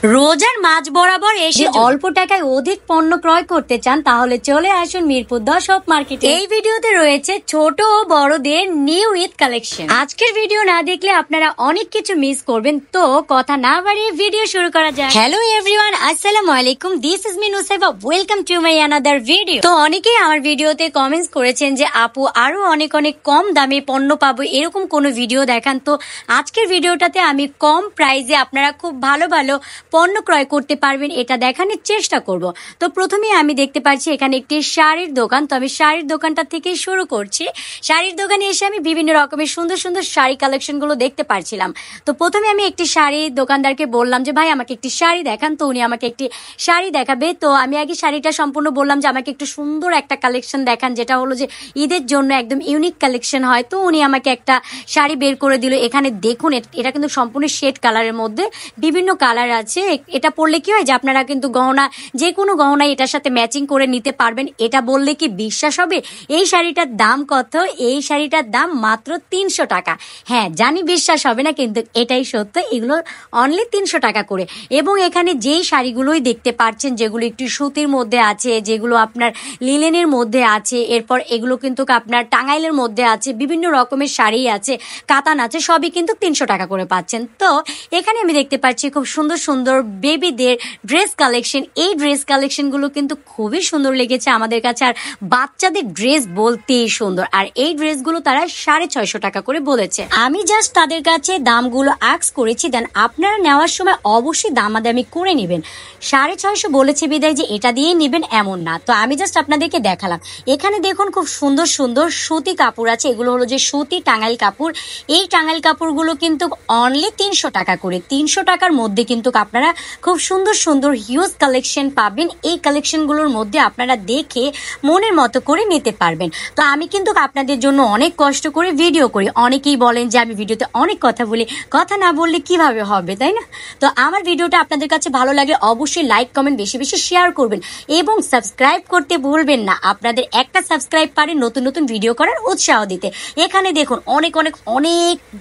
রোজার মাঝ বরাবর এসে অল্প টাকায় অধিক পণ্য ক্রয় করতে চান তাহলে চলে আসুন মিরপুর 10 শপ মার্কেটে। এই ভিডিওতে রয়েছে ছোট ও বড়দের নিউ ঈদ কালেকশন। আজকের ভিডিও না দেখলে আপনারা অনেক কিছু মিস করবেন, তো কথা না বাড়িয়ে ভিডিও শুরু করা যাক। হ্যালো এভরিওয়ান, আসসালামু আলাইকুম, this is me Nusaiba, welcome to my another video. তো অনেকেই আমার ভিডিওতে কমেন্টস করেছেন যে আপু আরো অনেক কম দামে পণ্য পাবো, এরকম কোনো ভিডিও দেখান। তো আজকের ভিডিওটাতে আমি কম প্রাইসে আপনারা খুব ভালো ভালো পণ্য ক্রয় করতে পারবেন এটা দেখানোর চেষ্টা করব। তো প্রথমে আমি দেখতে পাচ্ছি এখানে একটি শাড়ির দোকান। তো আমি শাড়ির দোকানটা থেকে শুরু করছি। শাড়ির দোকানে এসে আমি বিভিন্ন রকমের সুন্দর সুন্দর শাড়ি কালেকশন গুলো দেখতে পাচ্ছিলাম। তো প্রথমে আমি একটি শাড়ি দোকানদারকে বললাম যে ভাই আমাকে একটি শাড়ি দেখান। তো উনি আমাকে একটি শাড়ি দেখাবে। তো আমি আগে শাড়িটা সম্পূর্ণ বললাম যে আমাকে একটু সুন্দর একটা কালেকশন দেখান, যেটা হলো যে ঈদের জন্য একদম ইউনিক কালেকশন হয়। তো উনি আমাকে একটা শাড়ি বের করে দিল। এখানে দেখুন এটা কিন্তু সম্পূর্ণ শেড কালারের মধ্যে বিভিন্ন কালার আছে। এটা পরলে কি হয় যে আপনারা কিন্তু গহনা, যে কোনো গহনা এটার সাথে ম্যাচিং করে নিতে পারবেন। এটা বললে কি বিশ্বাস হবে? এই শাড়িটার দাম কত? এই শাড়িটার দাম মাত্র 300 টাকা। হ্যাঁ জানি বিশ্বাস হবে না, কিন্তু এটাই সত্য। এগুলো অনলি 300 টাকা করে। এবং এখানে যেই শাড়িগুলোই দেখতে পাচ্ছেন, যেগুলো একটু সুতির মধ্যে আছে, যেগুলো আপনার লিলেনের মধ্যে আছে, এরপর এগুলো কিন্তু আপনার টাঙ্গাইলের মধ্যে আছে, বিভিন্ন রকমের শাড়ি আছে, কাতান আছে, সবই কিন্তু 300 টাকা করে পাচ্ছেন। তো এখানে আমি দেখতে পাচ্ছি খুব সুন্দর সুন্দর বেবিদের ড্রেস কালেকশন। এই ড্রেস কালেকশনগুলো কিন্তু খুবই সুন্দর লেগেছে আমাদের কাছে। আর বাচ্চাদের ড্রেস বলতেই সুন্দর। আর এই ড্রেসগুলো তারা 650 টাকা করে বলেছে। আমি জাস্ট তাদের কাছে দামগুলো আস্ক করেছি, দেন আপনারা নেওয়ার সময় অবশ্যই দামাদামি করে নেবেন। 650 বলেছে বিদায় যে এটা দিয়েই নেবেন এমন না। তো আমি জাস্ট আপনাদেরকে দেখালাম। এখানে দেখুন খুব সুন্দর সুন্দর সুতি কাপড় আছে। এগুলো হলো যে সুতি টাঙ্গাইল কাপড়। এই টাঙ্গাইল কাপড়গুলো কিন্তু অনলি 300 টাকা করে। 300 টাকার মধ্যে কিন্তু আপনারা খুব সুন্দর সুন্দর হিউজ কালেকশন পাবেন। এই কালেকশনগুলোর মধ্যে আপনারা দেখে মনের মতো করে নিতে পারবেন। তো আমি কিন্তু আপনাদের জন্য অনেক কষ্ট করে ভিডিও করি। অনেকেই বলেন যে আমি ভিডিওতে অনেক কথা বলি, কথা না বললে কিভাবে হবে, তাই না? তো আমার ভিডিওটা আপনাদের কাছে ভালো লাগলে অবশ্যই লাইক কমেন্ট বেশি বেশি শেয়ার করবেন এবং সাবস্ক্রাইব করতে ভুলবেন না। আপনাদের একটা সাবস্ক্রাইব পারে নতুন নতুন ভিডিও করার উৎসাহ দিতে। এখানে দেখুন অনেক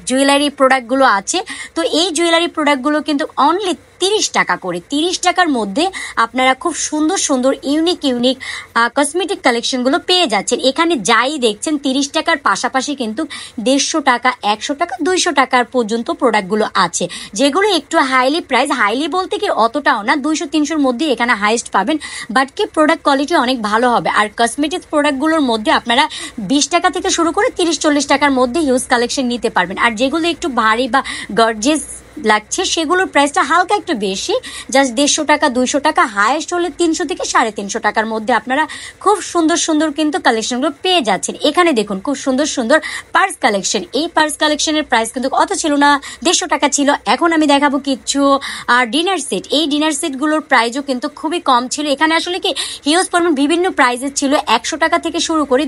জুয়েলারি প্রোডাক্টগুলো আছে। তো এই জুয়েলারি প্রোডাক্টগুলো কিন্তু অনলি 30 টাকা করে। 30 টাকার মধ্যে আপনারা খুব সুন্দর সুন্দর ইউনিক কসমেটিক কালেকশনগুলো পেয়ে যাচ্ছেন। এখানে যাই দেখছেন 30 টাকার পাশাপাশি কিন্তু 150 টাকা, 100 টাকা, 200 টাকার পর্যন্ত প্রোডাক্টগুলো আছে, যেগুলো একটু হাইলি প্রাইস। হাইলি বলতে কি অতটাও না, 200-300-র মধ্যে এখানে হাইস্ট পাবেন, বাট কি প্রোডাক্ট কোয়ালিটি অনেক ভালো হবে। আর কসমেটিক্স প্রোডাক্টগুলোর মধ্যে আপনারা 20 টাকা থেকে শুরু করে 30-40 টাকার মধ্যে হিউজ কালেকশন নিতে পারবেন। আর যেগুলো একটু ভারী বা গর্জিয়াস লাগছে সেগুলোর প্রাইসটা হালকা একটু বেশি, জাস্ট 150 টাকা, 200 টাকা, হাইয়েস্ট হলে 300 থেকে 350 টাকার মধ্যে আপনারা খুব সুন্দর সুন্দর কিন্তু কালেকশনগুলো পেয়ে যাচ্ছেন। এখানে দেখুন খুব সুন্দর সুন্দর পার্স কালেকশন। এই পার্স কালেকশনের প্রাইস কিন্তু অত ছিল না, 150 টাকা ছিল। এখন আমি দেখাবো কিছু ডিনার সেট। এই ডিনার সেটগুলোর প্রাইসও কিন্তু খুবই কম ছিল। এখানে আসলে কি হিউজ পরিমাণ বিভিন্ন প্রাইসের ছিল, 100 টাকা থেকে শুরু করে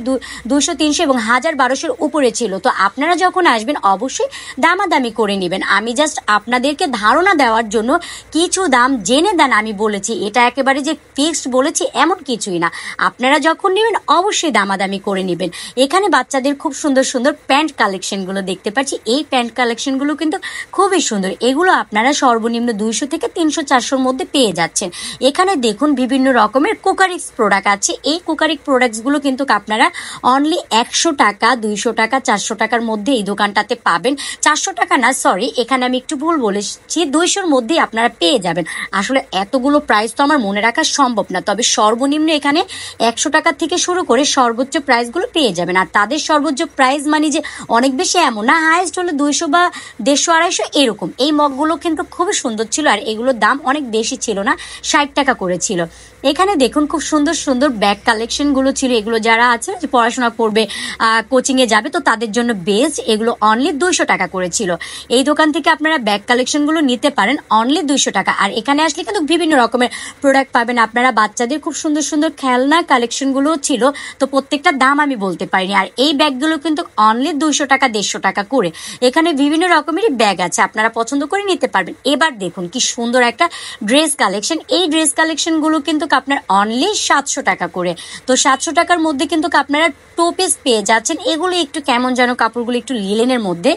200, 300 এবং 1000-1200-র উপরে ছিল। তো আপনারা যখন আসবেন অবশ্যই দামাদামি করে নেবেন। আমি জাস্ট আপনাদেরকে ধারণা দেওয়ার জন্য কিছু দাম জেনে দেন আমি বলেছি। এটা একেবারে যে ফিক্সড বলেছি এমন কিছুই না। আপনারা যখন নেবেন অবশ্যই দামাদামি করে নেবেন। এখানে বাচ্চাদের খুব সুন্দর সুন্দর প্যান্ট কালেকশনগুলো দেখতে পাচ্ছি। এই প্যান্ট কালেকশনগুলো কিন্তু খুবই সুন্দর। এগুলো আপনারা সর্বনিম্ন 200 থেকে 300-400-র মধ্যে পেয়ে যাচ্ছেন। এখানে দেখুন বিভিন্ন রকমের কুকারিক্স প্রোডাক্ট আছে। এই কুকারিক প্রোডাক্টসগুলো কিন্তু আপনারা অনলি 100 টাকা, 200 টাকা, 400 টাকার মধ্যে এই দোকানটাতে পাবেন। 400 টাকা না, সরি, এখানে আমি একটু ভুল বলেছি, 200-র মধ্যেই আপনারা পেয়ে যাবেন। আসলে এতগুলো প্রাইস তো আমার মনে রাখা সম্ভব না, তবে সর্বনিম্ন এখানে 100 টাকা থেকে শুরু করে সর্বোচ্চ প্রাইসগুলো পেয়ে যাবেন। আর তাদের সর্বোচ্চ প্রাইস মানে যে অনেক বেশি এমন না, হাইয়েস্ট হলে 200 বা 150-250 এরকম। এই মগগুলো কিন্তু খুবই সুন্দর ছিল আর এগুলোর দাম অনেক বেশি ছিল না, 60 টাকা করেছিল। এখানে দেখুন খুব সুন্দর সুন্দর ব্যাগ কালেকশনগুলো ছিল। এগুলো যারা আছে যে পড়াশোনা করবে, কোচিংয়ে যাবে, তো তাদের জন্য বেস্ট। এগুলো অনলি 200 টাকা করেছিল। এই দোকান থেকে আপনারা ব্যাগ কালেকশনগুলো নিতে পারেন অনলি 200 টাকা। আর এখানে আসলে কিন্তু বিভিন্ন রকমের প্রোডাক্ট পাবেন আপনারা। বাচ্চাদের খুব সুন্দর সুন্দর খেলনা কালেকশনগুলোও ছিল, তো প্রত্যেকটা দাম আমি বলতে পারিনি। আর এই ব্যাগগুলো কিন্তু অনলি 200 টাকা, 150 টাকা করে। এখানে বিভিন্ন রকমেরই ব্যাগ আছে, আপনারা পছন্দ করে নিতে পারবেন। এবার দেখুন কি সুন্দর একটা ড্রেস কালেকশন। এই ড্রেস কালেকশনগুলো কিন্তু আপনার অনলি 700 টাকা করে। তো 700 টাকার মধ্যে কিন্তু আপনারা 2 পিস পেয়ে যাচ্ছেন। এগুলো একটু কেমন যেন, কাপড়গুলো একটু লিলেনের মধ্যে,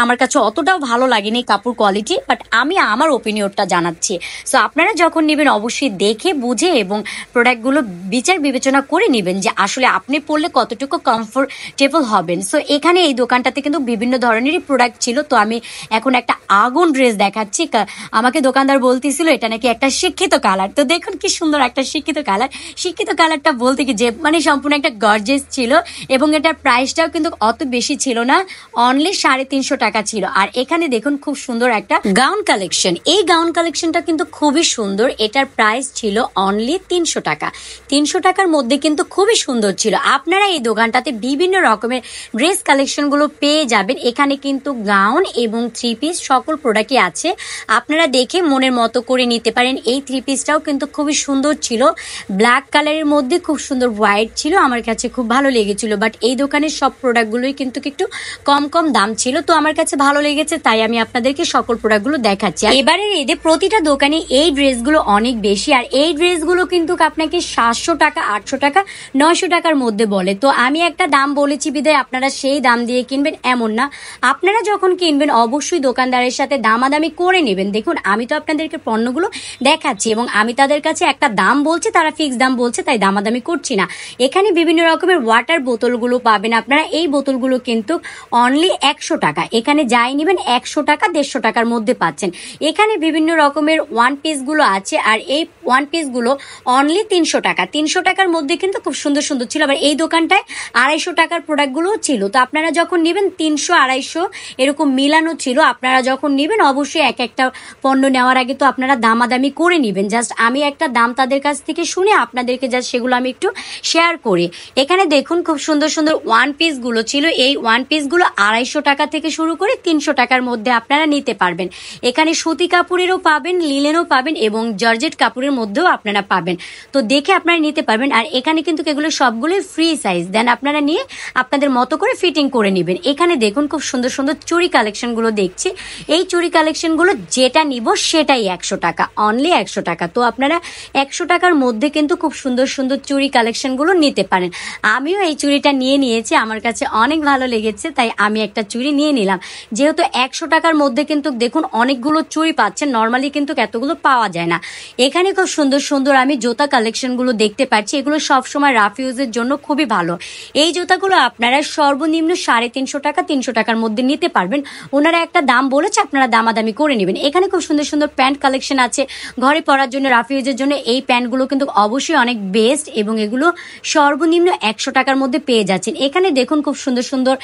আমার কাছে অতটাও ভালো লাগেনি কাপড় কাপড় কোয়ালিটি, বাট আমি আমার ওপিনিয়নটা জানাচ্ছি। সো আপনারা যখন নেবেন অবশ্যই দেখে বুঝে এবং প্রোডাক্টগুলো বিচার বিবেচনা করে নেবেন যে আসলে আপনি পরলে কতটুকু কমফোর্টেবল হবেন। সো এখানে এই দোকানটাতে কিন্তু বিভিন্ন ধরনেরই প্রোডাক্ট ছিল। তো আমি এখন একটা আগুন ড্রেস দেখাচ্ছি। আমাকে দোকানদার বলতেছিল এটা নাকি একটা শিক্ষিত কালার। তো দেখুন কি সুন্দর একটা শিক্ষিত কালার। শিক্ষিত কালারটা বলতে কি যে মানে সম্পূর্ণ একটা গর্জিয়াস ছিল এবং এটার প্রাইসটাও কিন্তু অত বেশি ছিল না, অনলি 350 টাকা ছিল। আর এখানে দেখুন খুব সুন্দর একটা গাউন কালেকশন। এই গাউন কালেকশনটা কিন্তু খুবই সুন্দর। এটার প্রাইস ছিল অনলি 300 টাকা। 300 টাকার মধ্যে কিন্তু খুবই সুন্দর ছিল। আপনারা এই দোকানটাতে বিভিন্ন রকমের ড্রেস কালেকশনগুলো পেয়ে যাবেন। এখানে কিন্তু গাউন এবং 3 পিস সকল প্রোডাক্টই আছে, আপনারা দেখে মনের মতো করে নিতে পারেন। এই 3 পিসটাও কিন্তু খুবই সুন্দর ছিল, ব্ল্যাক কালারের মধ্যে খুব সুন্দর হোয়াইট ছিল, আমার কাছে খুব ভালো লেগেছিল। বাট এই দোকানের সব প্রোডাক্টগুলোই কিন্তু একটু কম কম দাম ছিল, তো আমার কাছে ভালো লেগেছে তাই আমি আপনাদেরকে সকল প্রোডাক্টগুলো দেখাচ্ছি। এবারের ঈদে প্রতিটা দোকানে এই ড্রেসগুলো অনেক বেশি, আর এই ড্রেসগুলো কিন্তু আপনাকে 700 টাকা 800 টাকা 900 টাকার মধ্যে বলে। তো আমি একটা দাম বলেছি বিদায় আপনারা সেই দাম দিয়ে কিনবেন এমন না, আপনারা যখন কিনবেন অবশ্যই দোকানদারের সাথে দামাদামি করে নেবেন। দেখুন আমি তো আপনাদেরকে পণ্যগুলো দেখাচ্ছি এবং আমি তাদের কাছে একটা দাম বলছি, তারা ফিক্স দাম বলছে তাই দামাদামি করছি না। এখানে বিভিন্ন রকমের ওয়াটার বোতলগুলো পাবেন আপনারা। এই বোতলগুলো কিন্তু অনলি 100 টাকা। এখানে যাই নেবেন 100 টাকা 150 টাকার মধ্যে পাচ্ছেন। এখানে বিভিন্ন রকমের ওয়ান পিসগুলো আছে, আর এই ওয়ান পিসগুলো অনলি 300 টাকা। 300 টাকার মধ্যে কিন্তু খুব সুন্দর সুন্দর ছিল। আবার এই দোকানটায় 250 টাকার প্রোডাক্টগুলোও ছিল। তো আপনারা যখন নেবেন 300 250 এরকম মিলানো ছিল। আপনারা যখন নেবেন অবশ্যই এক একটা পণ্য নেওয়ার আগে তো আপনারা দামাদামি করে নেবেন। জাস্ট আমি একটা দাম তাদের কাছ থেকে শুনে আপনাদেরকে জাস্ট সেগুলো আমি একটু শেয়ার করি। এখানে দেখুন খুব সুন্দর সুন্দর ওয়ান পিসগুলো ছিল। এই ওয়ান পিসগুলো 250 টাকা থেকে শুরু করে 300 টাকার মধ্যে আপনারা নিতে পারবেন। এখানে সুতি কাপড়েরও পাবেন, লিলেনও পাবেন এবং জর্জেট কাপড়ের মধ্যেও আপনারা পাবেন। তো দেখে আপনারা নিতে পারবেন। আর এখানে কিন্তু এগুলো সবগুলোই ফ্রি সাইজ, দেন আপনারা নিয়ে আপনাদের মতো করে ফিটিং করে নেবেন। এখানে দেখুন খুব সুন্দর সুন্দর চুড়ি কালেকশনগুলো দেখছি। এই চুড়ি কালেকশনগুলো যেটা নিব সেটাই 100 টাকা, অনলি 100 টাকা। তো আপনারা 100 টাকার মধ্যে কিন্তু খুব সুন্দর সুন্দর চুড়ি কালেকশনগুলো নিতে পারেন। আমিও এই চুড়িটা নিয়েছি, আমার কাছে অনেক ভালো লেগেছে তাই আমি একটা চুড়ি নিয়ে নিলাম। যেহেতু 100 টাকার মধ্যে কিন্তু দেখুন অনেকগুলো চুড়ি পাচ্ছেন, নর্মালি কিন্তু এতগুলো পাওয়া যায় না। এখানে খুব সুন্দর সুন্দর আমি জুতা কালেকশনগুলো দেখতে পাচ্ছি। এগুলো সবসময় রাফ ইউজের জন্য খুবই ভালো। এই জুতাগুলো আপনারা সর্বনিম্ন 350 টাকা 300 টাকার মধ্যে নিতে পারবেন। ওনারা একটা দাম বলেছে, আপনারা দামাদামি করে নেবেন। এখানে খুব সুন্দর সুন্দর প্যান্ট কালেকশন আছে ঘরে পরার জন্য, রাফ ইউজের জন্য। এই প্যান্টগুলো কিন্তু অবশ্যই অনেক বেস্ট এবং এগুলো সর্বনিম্ন 100 টাকার মধ্যে পেয়ে যাচ্ছেন। এখানে দেখুন খুব সুন্দর সুন্দর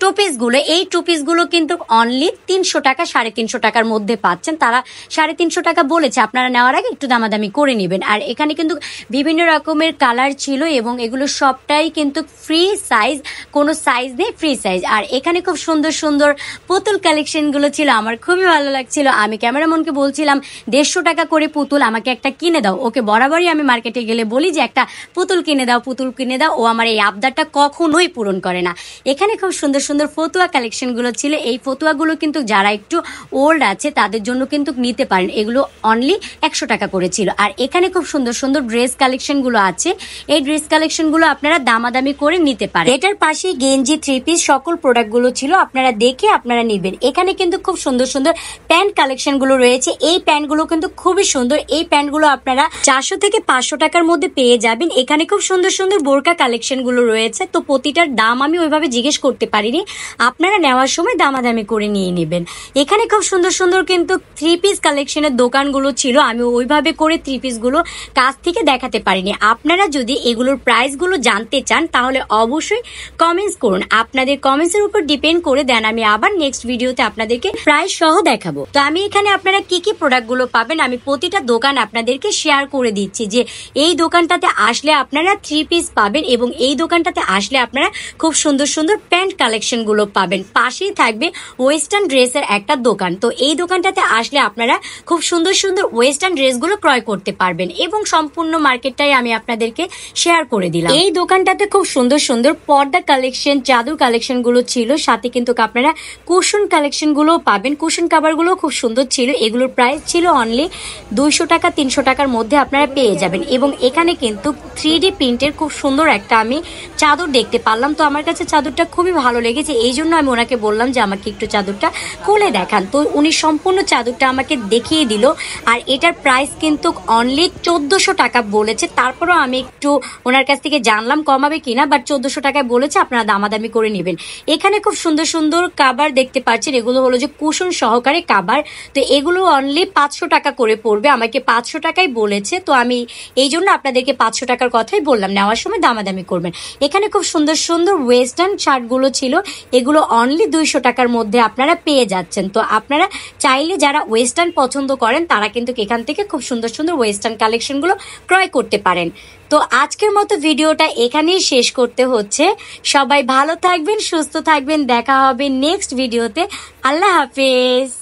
টুপিসগুলো। এই টুপিসগুলো কিন্তু অনলি 300 টাকা 350 টাকার মধ্যে পাচ্ছেন। তারা 350 টাকা বলেছে, আপনারা নেওয়ার আগে একটু দামাদামি করে নেবেন। আর এখানে কিন্তু বিভিন্ন রকমের কালার ছিল এবং এগুলো সবটাই কিন্তু ফ্রি সাইজ, কোনো সাইজ নেই, ফ্রি সাইজ। আর এখানে খুব সুন্দর সুন্দর পুতুল কালেকশনগুলো ছিল, আমার খুবই ভালো লাগছিল। আমি ক্যামেরাম্যানকে বলছিলাম 150 টাকা করে পুতুল, আমাকে একটা কিনে দাও। ওকে বরাবরই আমি মার্কেটে গেলে বলি যে একটা পুতুল কিনে দাও, পুতুল কিনে দাও। ও আমার এই আবদারটা কখনোই পূরণ করে না। এখানে খুব সুন্দর সুন্দর ফতুয়া কালেকশনগুলো ছিল। এই ফতুয়াগুলো কিন্তু যারা একটু ওল্ড আছে তাদের জন্য কিন্তু নিতে পারেন। এগুলো অনলি 100 টাকা করেছিল। আর এখানে খুব সুন্দর সুন্দর ড্রেস কালেকশনগুলো আছে। এই ড্রেস কালেকশনগুলো আপনারা দামাদামি করে নিতে পারেন। এটার পাশে গেঞ্জি, 3 পিস সকল প্রোডাক্টগুলো ছিল, আপনারা দেখে আপনারা নেবেন। এখানে কিন্তু খুব সুন্দর সুন্দর প্যান্ট কালেকশনগুলো রয়েছে। এই প্যান্টগুলো কিন্তু খুবই সুন্দর। এই প্যান্টগুলো আপনারা 400 থেকে 500 টাকার মধ্যে পেয়ে যাবেন। এখানে খুব সুন্দর সুন্দর বোরকা কালেকশনগুলো রয়েছে। তো প্রতিটার দাম আমি ওইভাবে জিজ্ঞেস করতে পারিনি, আপনারা নেওয়ার সময় দামাদামি করে নিয়ে নেবেন। এখানে খুব সুন্দর সুন্দর কিন্তু 3 পিস কালেকশনের দোকানগুলো ছিল। আমি ওইভাবে করে 3 পিসগুলো কাছ থেকে দেখাতে পারিনি। আপনারা যদি এগুলোর প্রাইসগুলো জানতে চান তাহলে অবশ্যই কমেন্টস করুন। আপনাদের কমেন্টসের উপর ডিপেন্ড করে দেন আমি আবার নেক্সট ভিডিওতে আপনাদেরকে প্রাইস সহ দেখাবো। তো আমি এখানে আপনারা কি কি প্রোডাক্টগুলো পাবেন আমি প্রতিটা দোকান আপনাদেরকে শেয়ার করে দিচ্ছি যে এই দোকানটাতে আসলে আপনারা 3 পিস পাবেন এবং এই দোকানটাতে আসলে আপনারা খুব সুন্দর সুন্দর প্যান্ট কালেকশনগুলো পাবেন। পাশেই থাকবে ওয়েস্টার্ন ড্রেসের একটা দোকান। তো এই দোকানটাতে আসলে আপনারা খুব সুন্দর সুন্দর ওয়েস্টার্ন ড্রেসগুলো ক্রয় করতে পারবেন এবং সম্পূর্ণ মার্কেটটাই আমি আপনাদেরকে শেয়ার করে দিলাম। এই দোকানটাতে খুব সুন্দর সুন্দর পর্দা কালেকশন, চাদর কালেকশনগুলো ছিল। সাথে কিন্তু আপনারা কুশন কালেকশনগুলো পাবেন। কুশন কাভারগুলো খুব সুন্দর ছিল। এগুলোর প্রাইস ছিল অনলি 200 টাকা 300 টাকার মধ্যে আপনারা পেয়ে যাবেন। এবং এখানে কিন্তু 3D প্রিন্টের খুব সুন্দর একটা আমি চাদর দেখতে পারলাম। তো আমার কাছে চাদরটা খুবই ভালো লেগেছে, এই জন্য আমি ওনাকে বললাম যে আমাকে একটু চাদরটা খুলে খুলে দেখান। তো উনি সম্পূর্ণ চাদরটা আমাকে দেখিয়ে দিল, আর এটার প্রাইস কিন্তু অনলি 1400 টাকা বলেছে। তারপরও আমি একটু ওনার কাছ থেকে জানলাম কমাবে কিনা, বাট 1400 টাকায় বলেছে, আপনারা দামাদামি করে নেবেন। এখানে খুব সুন্দর সুন্দর কাবার দেখতে পাচ্ছেন, এগুলো হলো যে কুশন সহকারে কাবার। তো এগুলো অনলি 500 টাকা করে পড়বে, আমাকে 500 টাকাই বলেছে। তো আমি এই জন্য আপনাদেরকে 500 টাকার কথাই বললাম, নেওয়ার সময় দামাদামি করবেন। এখানে খুব সুন্দর সুন্দর ওয়েস্টার্ন শার্টগুলো ছিল, এগুলো অনলি 200 টাকার মধ্যে আপনারা পেয়ে যাচ্ছেন। তো আপনারা চাইলে যারা ওয়েস্টার্ন পছন্দ করেন তারা কিন্তু এখান থেকে খুব সুন্দর সুন্দর ওয়েস্টার্ন কালেকশনগুলো ক্রয় করতে পারেন। তো আজকের মতো ভিডিওটা এখানেই শেষ করতে হচ্ছে। সবাই ভালো থাকবেন, সুস্থ থাকবেন, দেখা হবে নেক্সট ভিডিওতে। আল্লাহ হাফেজ।